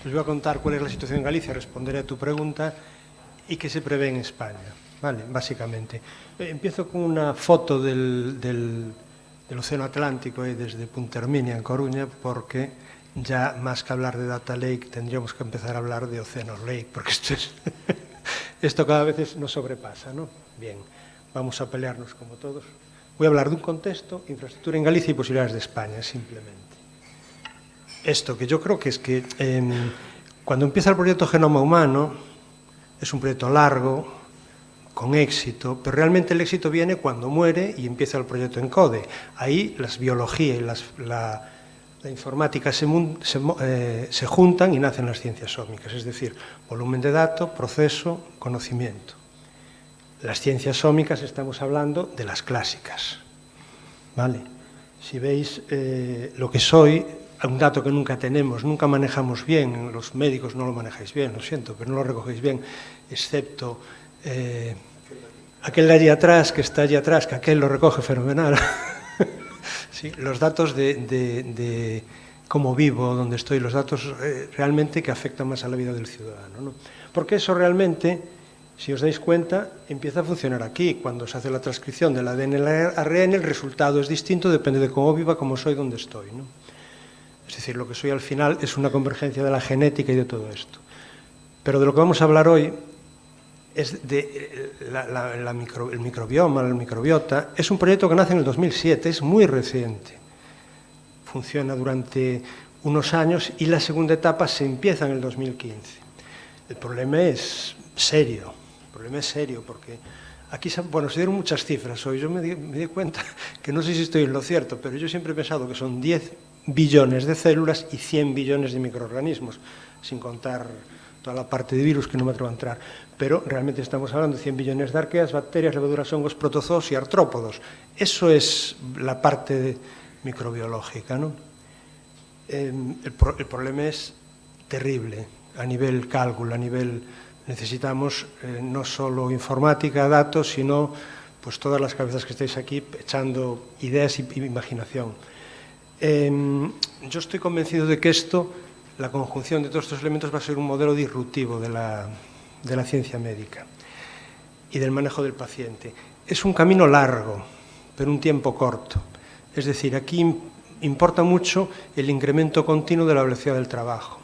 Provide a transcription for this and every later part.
Les voy a contar cuál es la situación en Galicia, responderé a tu pregunta y qué se prevé en España, ¿vale? Básicamente. Empiezo con una foto del Océano Atlántico desde Punta Herminia, en Coruña, porque ya más que hablar de Data Lake tendríamos que empezar a hablar de Océano Lake, porque esto cada vez nos sobrepasa, ¿no? Bien, vamos a pelearnos como todos. Voy a hablar de un contexto, infraestructura en Galicia y posibilidades de España, simplemente. Esto, que yo creo que es que cuando empieza el proyecto Genoma Humano, es un proyecto largo, con éxito, pero realmente el éxito viene cuando muere y empieza el proyecto ENCODE. Ahí las biología y la informática se juntan y nacen las ciencias ómicas, es decir, volumen de datos, proceso, conocimiento. Las ciencias ómicas estamos hablando de las clásicas, ¿vale? Si veis lo que soy, un dato que nunca tenemos, nunca manejamos bien, los médicos no lo manejáis bien, lo siento, pero no lo recogéis bien, excepto aquel de allí atrás, que está allí atrás, que aquel lo recoge fenomenal. Sí, los datos de cómo vivo, dónde estoy, los datos realmente que afectan más a la vida del ciudadano, ¿no? Porque eso realmente, si os dais cuenta, empieza a funcionar aquí. Cuando se hace la transcripción del ADN al ARN, el resultado es distinto, depende de cómo viva, cómo soy, dónde estoy, ¿no? Es decir, lo que soy al final es una convergencia de la genética y de todo esto. Pero de lo que vamos a hablar hoy es de el microbioma, el microbiota. Es un proyecto que nace en el 2007, es muy reciente. Funciona durante unos años y la segunda etapa se empieza en el 2015. El problema es serio, porque aquí, bueno, se dieron muchas cifras hoy. Yo me di cuenta que no sé si estoy en lo cierto, pero yo siempre he pensado que son 10 billones de células y 100 billones de microorganismos, sin contar toda la parte de virus que no me atrevo a entrar. Pero realmente estamos hablando de 100 billones de arqueas, bacterias, levaduras, hongos, protozoos y artrópodos. Eso es la parte microbiológica, ¿no? El problema es terrible a nivel cálculo, a nivel... Necesitamos no solo informática, datos, sino pues todas las cabezas que estáis aquí echando ideas y imaginación. Yo estoy convencido de que esto, la conjunción de todos estos elementos, va a ser un modelo disruptivo de la ciencia médica y del manejo del paciente. Es un camino largo, pero un tiempo corto. Es decir, aquí importa mucho el incremento continuo de la velocidad del trabajo.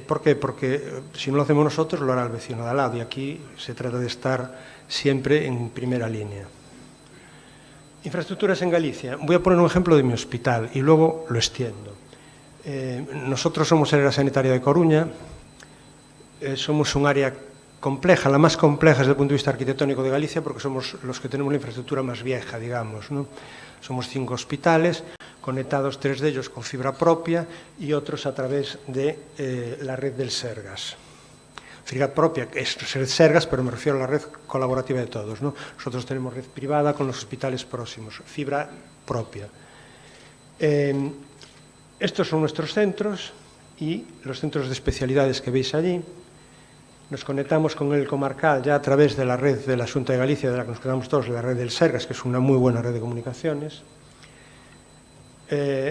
¿Por qué? Porque si no lo hacemos nosotros, lo hará el vecino de al lado, y aquí se trata de estar siempre en primera línea. Infraestructuras en Galicia. Voy a poner un ejemplo de mi hospital y luego lo extiendo. Nosotros somos el área sanitaria de Coruña, somos un área compleja, la más compleja desde el punto de vista arquitectónico de Galicia, porque somos los que tenemos la infraestructura más vieja, digamos, ¿no? Somos 5 hospitales, conectados 3 de ellos con fibra propia y otros a través de la red del Sergas. Fibra propia es red Sergas, pero me refiero a la red colaborativa de todos, ¿no? Nosotros tenemos red privada con los hospitales próximos, fibra propia. Estos son nuestros centros y los centros de especialidades que veis allí. Nos conectamos con el comarcal ya a través de la red de la Xunta de Galicia, de la que nos quedamos todos, la red del Sergas, que es una muy buena red de comunicaciones.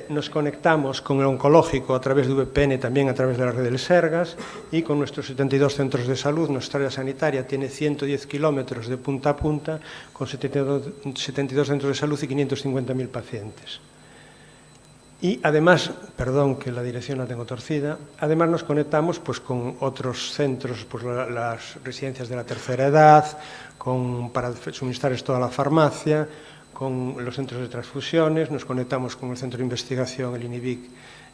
Nos conectamos con el oncológico a través de VPN, también a través de la red del Sergas, y con nuestros 72 centros de salud. Nuestra área sanitaria tiene 110 kilómetros de punta a punta, con 72 centros de salud y 550.000 pacientes. Y además, perdón que la dirección la tengo torcida, además nos conectamos pues, con otros centros, pues, las residencias de la tercera edad, para suministrarles toda la farmacia, con los centros de transfusiones, nos conectamos con el centro de investigación, el INIVIC,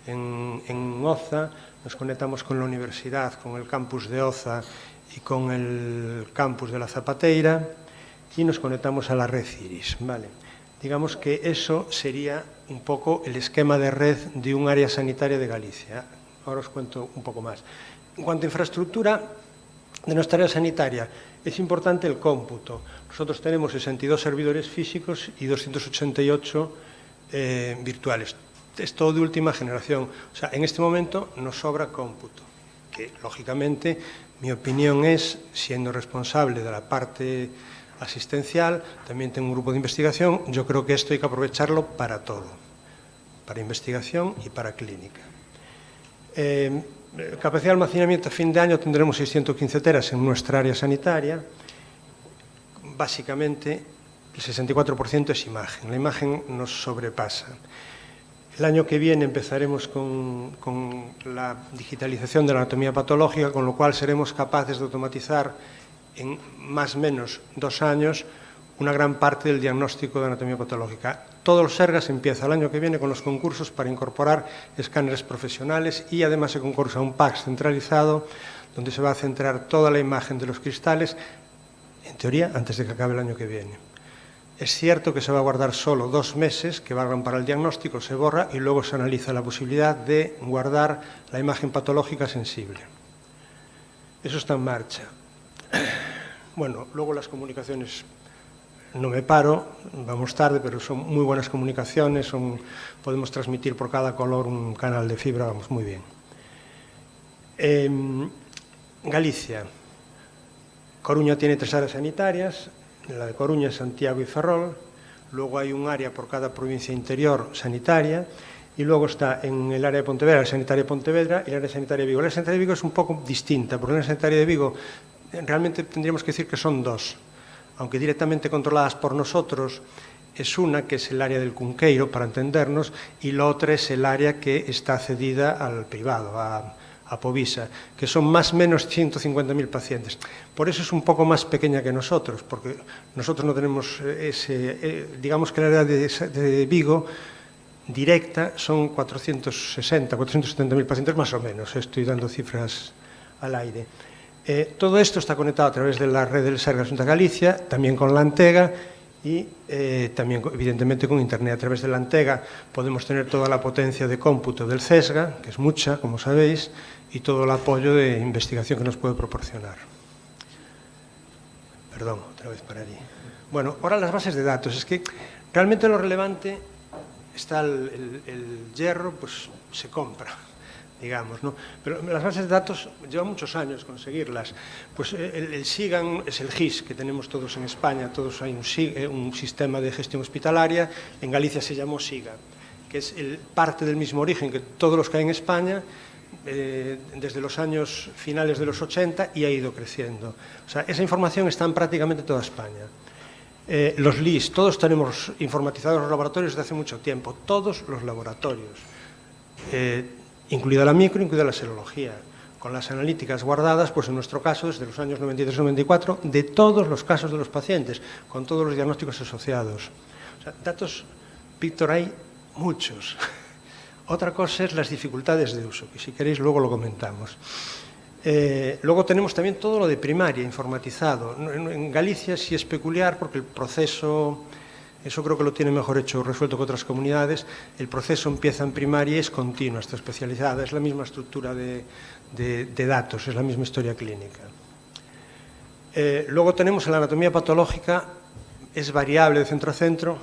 en Oza, nos conectamos con la universidad, con el campus de Oza y con el campus de la Zapateira, y nos conectamos a la red CIRIS, ¿vale? Digamos que eso sería un poco el esquema de red de un área sanitaria de Galicia. Ahora os cuento un poco más. En cuanto a infraestructura de nuestra área sanitaria, es importante el cómputo. Nosotros tenemos 62 servidores físicos y 288 virtuales. Es todo de última generación. O sea, en este momento nos sobra cómputo, que lógicamente mi opinión es, siendo responsable de la parte asistencial, también tengo un grupo de investigación, yo creo que esto hay que aprovecharlo para todo, para investigación y para clínica. Capacidad de almacenamiento a fin de año tendremos 615 teras en nuestra área sanitaria. Básicamente, el 64% es imagen. La imagen nos sobrepasa. El año que viene empezaremos con la digitalización de la anatomía patológica, con lo cual seremos capaces de automatizar en más o menos 2 años una gran parte del diagnóstico de anatomía patológica. Todos los Sergas empieza el año que viene con los concursos para incorporar escáneres profesionales y además se concursa un PACS centralizado donde se va a centrar toda la imagen de los cristales, en teoría, antes de que acabe el año que viene. Es cierto que se va a guardar solo 2 meses que valgan para el diagnóstico, se borra y luego se analiza la posibilidad de guardar la imagen patológica sensible. Eso está en marcha. Bueno, luego las comunicaciones, no me paro, vamos tarde, pero son muy buenas comunicaciones, podemos transmitir por cada color un canal de fibra, vamos, muy bien. Galicia. Coruña tiene 3 áreas sanitarias, la de Coruña, Santiago y Ferrol, luego hay un área por cada provincia interior sanitaria, y luego está en el área de Pontevedra, la sanitaria de Pontevedra y el área sanitaria de Vigo. La sanitaria de Vigo es un poco distinta, porque la sanitaria de Vigo realmente tendríamos que decir que son 2, aunque directamente controladas por nosotros. Es una que es el área del Cunqueiro, para entendernos, y la otra es el área que está cedida al privado, a Povisa, que son más o menos 150.000 pacientes. Por eso es un poco más pequeña que nosotros, porque nosotros no tenemos digamos que el área de Vigo directa son 470.000 pacientes más o menos, estoy dando cifras al aire. Todo esto está conectado a través de la red del Sergas Junta Galicia, también con la Antega y también evidentemente con Internet. A través de la Antega podemos tener toda la potencia de cómputo del CESGA, que es mucha, como sabéis, y todo el apoyo de investigación que nos puede proporcionar. Perdón, otra vez para allí. Bueno, ahora las bases de datos. Es que realmente lo relevante está el hierro, pues se compra, digamos, ¿no? Pero las bases de datos llevan muchos años conseguirlas. Pues el SIGAN es el GIS que tenemos todos en España, todos hay un sistema de gestión hospitalaria, en Galicia se llamó SIGA, que es parte del mismo origen que todos los que hay en España, desde los años finales de los 80 y ha ido creciendo. O sea, esa información está en prácticamente toda España. Los LIS, todos tenemos informatizados los laboratorios desde hace mucho tiempo, todos los laboratorios, incluida la micro, incluida la serología, con las analíticas guardadas, pues en nuestro caso, desde los años 93-94, de todos los casos de los pacientes, con todos los diagnósticos asociados. O sea, datos, Víctor, hay muchos. Otra cosa es las dificultades de uso, que si queréis luego lo comentamos. Luego tenemos también todo lo de primaria, informatizado. En Galicia sí es peculiar porque el proceso, eso creo que lo tiene mejor hecho, resuelto que otras comunidades, el proceso empieza en primaria y es continua, está especializada, es la misma estructura de datos, es la misma historia clínica. Luego tenemos la anatomía patológica, es variable de centro a centro,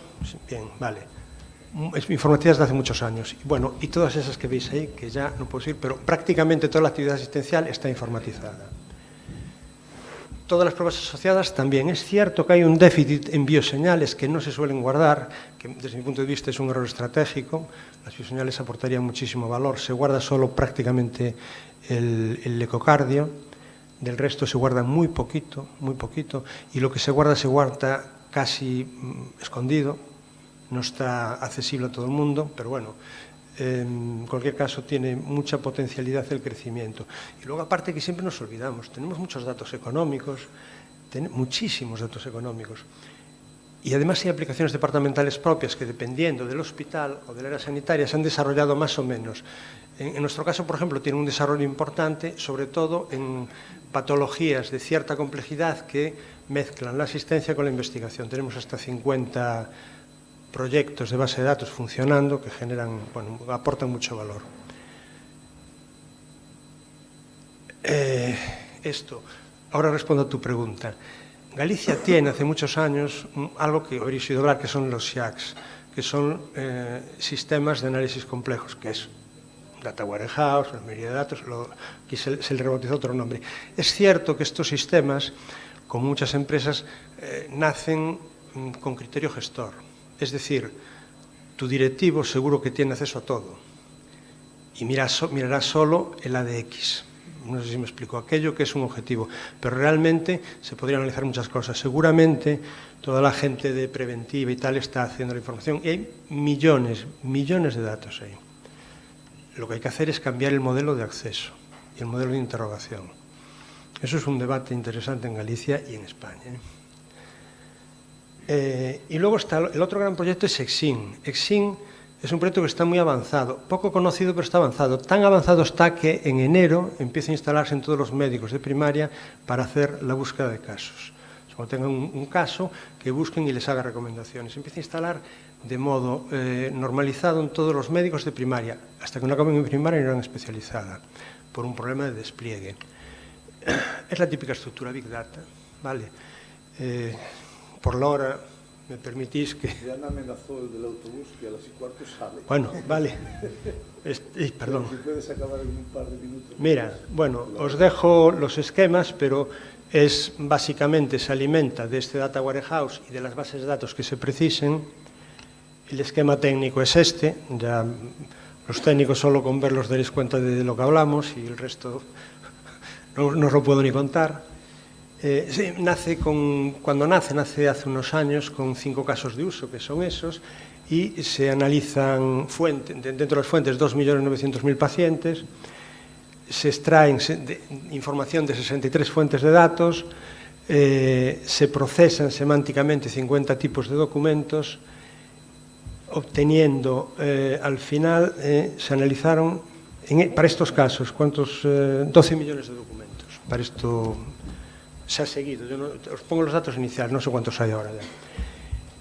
bien, vale. Es informativa desde hace muchos años. Bueno, y todas esas que veis ahí, que ya no puedo decir, pero prácticamente toda la actividad asistencial está informatizada. Todas las pruebas asociadas también. Es cierto que hay un déficit en bioseñales que no se suelen guardar, que desde mi punto de vista es un error estratégico. Las bioseñales aportarían muchísimo valor. Se guarda solo prácticamente el ecocardio. Del resto se guarda muy poquito, y lo que se guarda casi escondido. No está accesible a todo el mundo, pero bueno, en cualquier caso tiene mucha potencialidad el crecimiento. Y luego aparte que siempre nos olvidamos, tenemos muchos datos económicos, muchísimos datos económicos. Y además hay aplicaciones departamentales propias que dependiendo del hospital o del área sanitaria se han desarrollado más o menos. En nuestro caso, por ejemplo, tiene un desarrollo importante, sobre todo en patologías de cierta complejidad que mezclan la asistencia con la investigación. Tenemos hasta 50 proyectos de base de datos funcionando que generan, bueno, aportan mucho valor. Ahora respondo a tu pregunta. Galicia tiene hace muchos años algo que habréis oído hablar, que son los SIACs, que son sistemas de análisis complejos, que es Data Warehouse, la mayoría de datos, aquí se le rebautizó otro nombre. Es cierto que estos sistemas, como muchas empresas, nacen con criterio gestor. Es decir, tu directivo seguro que tiene acceso a todo. y mirará solo el ADX. No sé si me explico, aquello que es un objetivo, pero realmente se podrían analizar muchas cosas. Seguramente toda la gente de preventiva y tal está haciendo la información y hay millones de datos ahí. Lo que hay que hacer es cambiar el modelo de acceso y el modelo de interrogación. Eso es un debate interesante en Galicia y en España. Y luego está el otro gran proyecto, es EXIN. EXIN es un proyecto que está muy avanzado, poco conocido, pero está avanzado. Tan avanzado está que en enero empieza a instalarse en todos los médicos de primaria para hacer la búsqueda de casos. Cuando tengan un caso, que busquen y les haga recomendaciones. Empieza a instalar de modo normalizado en todos los médicos de primaria, hasta que no acaben en primaria y no en especializada, por un problema de despliegue. Es la típica estructura Big Data, ¿vale? Por la hora, me permitís que... Ya me amenazó el del autobús que a las 4:15 sale. Bueno, vale. Perdón. Si puedes acabar en un par de minutos. Mira, bueno, os dejo los esquemas, pero es básicamente se alimenta de este Data Warehouse y de las bases de datos que se precisen. El esquema técnico es este, ya los técnicos solo con verlos daréis cuenta de lo que hablamos y el resto no os lo puedo ni contar. Sí, cuando nace hace unos años con 5 casos de uso, que son esos, y se analizan dentro de las fuentes 2.900.000 pacientes, se extraen información de 63 fuentes de datos, se procesan semánticamente 50 tipos de documentos, obteniendo al final, se analizaron, para estos casos, 12 millones de documentos. Para esto se ha seguido, yo os pongo los datos iniciales, no sé cuántos hay ahora ya.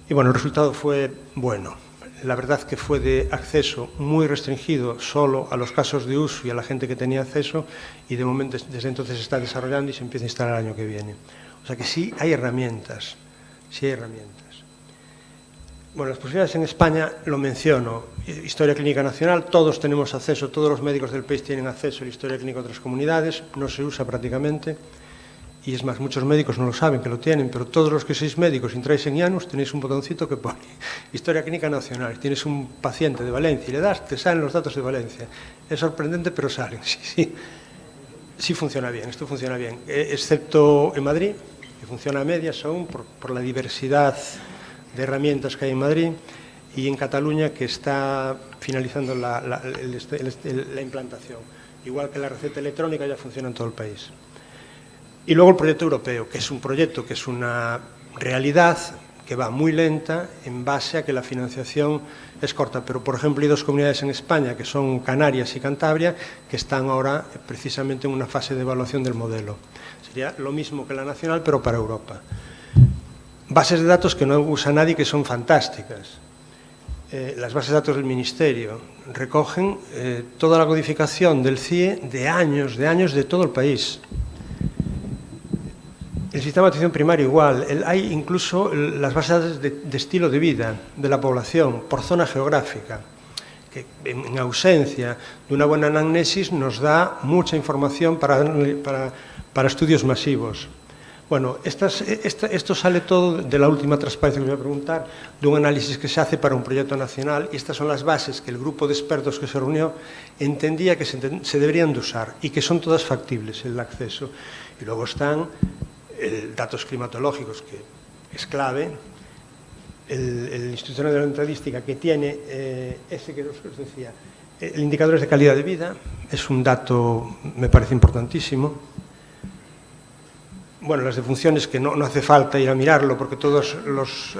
Y bueno, el resultado fue bueno. La verdad que fue de acceso muy restringido solo a los casos de uso y a la gente que tenía acceso, y de momento desde entonces se está desarrollando y se empieza a instalar el año que viene. O sea que sí hay herramientas, sí hay herramientas. Bueno, las posibilidades en España, lo menciono, Historia Clínica Nacional, todos tenemos acceso, todos los médicos del país tienen acceso a la Historia Clínica de otras comunidades, no se usa prácticamente. Y es más, muchos médicos no lo saben que lo tienen, pero todos los que sois médicos y entráis en IANUS tenéis un botoncito que pone Historia Clínica Nacional. Tienes un paciente de Valencia y le das, te salen los datos de Valencia. Es sorprendente, pero salen. Sí funciona bien, esto funciona bien. Excepto en Madrid, que funciona a medias aún por la diversidad de herramientas que hay en Madrid, y en Cataluña, que está finalizando la implantación. Igual que la receta electrónica ya funciona en todo el país. Y luego el proyecto europeo, que es un proyecto que es una realidad que va muy lenta en base a que la financiación es corta. Pero, por ejemplo, hay 2 comunidades en España, que son Canarias y Cantabria, que están ahora precisamente en una fase de evaluación del modelo. Sería lo mismo que la nacional, pero para Europa. Bases de datos que no usa nadie, que son fantásticas. Las bases de datos del Ministerio recogen toda la codificación del CIE de años de todo el país. El sistema de atención primaria igual, hay incluso las bases de estilo de vida de la población por zona geográfica, que en ausencia de una buena anamnesis nos da mucha información para estudios masivos. Bueno, esto sale todo de la última transparencia que os voy a preguntar, de un análisis que se hace para un proyecto nacional, y estas son las bases que el grupo de expertos que se reunió entendía que se deberían de usar y que son todas factibles el acceso. Y luego están datos climatológicos, que es clave, el Instituto Nacional de Estadística, que tiene ese que os decía, el indicador de calidad de vida, es un dato, me parece importantísimo. Bueno, las defunciones, que no hace falta ir a mirarlo, porque todas las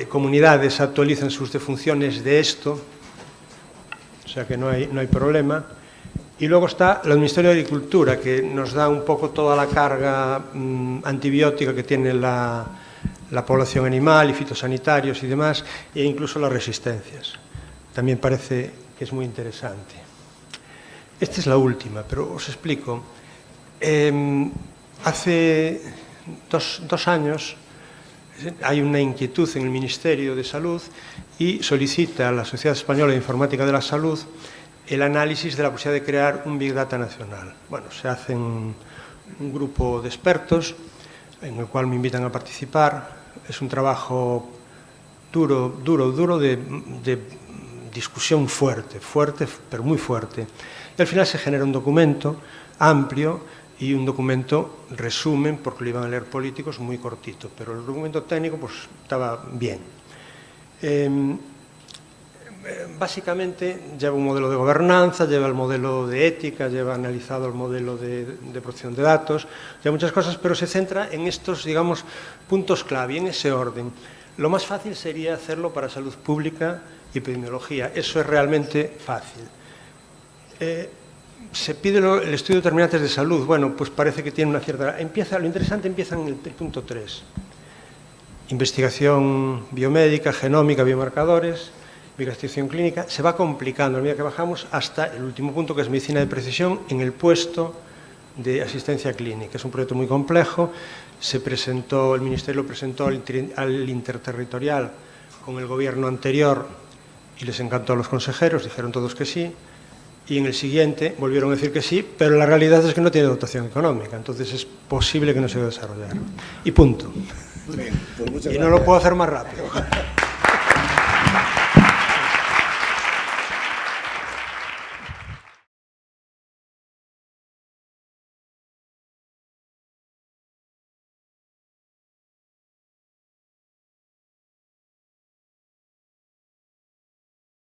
comunidades actualizan sus defunciones de esto, o sea que no hay problema. Y luego está el Ministerio de Agricultura, que nos da un poco toda la carga antibiótica que tiene la población animal y fitosanitarios y demás, e incluso las resistencias. También parece que es muy interesante. Esta es la última, pero os explico. Hace dos años hay una inquietud en el Ministerio de Salud y solicita a la Sociedad Española de Informática de la Salud el análisis de la posibilidad de crear un Big Data nacional. Bueno, se hace un grupo de expertos en el cual me invitan a participar. Es un trabajo duro de discusión fuerte, pero muy fuerte. Y al final se genera un documento amplio y un documento resumen, porque lo iban a leer políticos, muy cortito, pero el documento técnico pues estaba bien. Básicamente lleva un modelo de gobernanza, lleva el modelo de ética, lleva analizado el modelo de protección de datos, lleva muchas cosas, pero se centra en estos, digamos, puntos clave, en ese orden. Lo más fácil sería hacerlo para salud pública y epidemiología. Eso es realmente fácil. Se pide el estudio de determinantes de salud. Bueno, pues parece que tiene una cierta... Lo interesante empieza en el punto 3. Investigación biomédica, genómica, biomarcadores, investigación clínica. Se va complicando a medida que bajamos hasta el último punto, que es medicina de precisión en el puesto de asistencia clínica. Es un proyecto muy complejo. El Ministerio lo presentó al interterritorial con el gobierno anterior y les encantó a los consejeros, dijeron todos que sí. Y en el siguiente volvieron a decir que sí, pero la realidad es que no tiene dotación económica, entonces es posible que no se desarrollara. Y punto. Muy bien, pues muchas y gracias. no lo puedo hacer más rápido.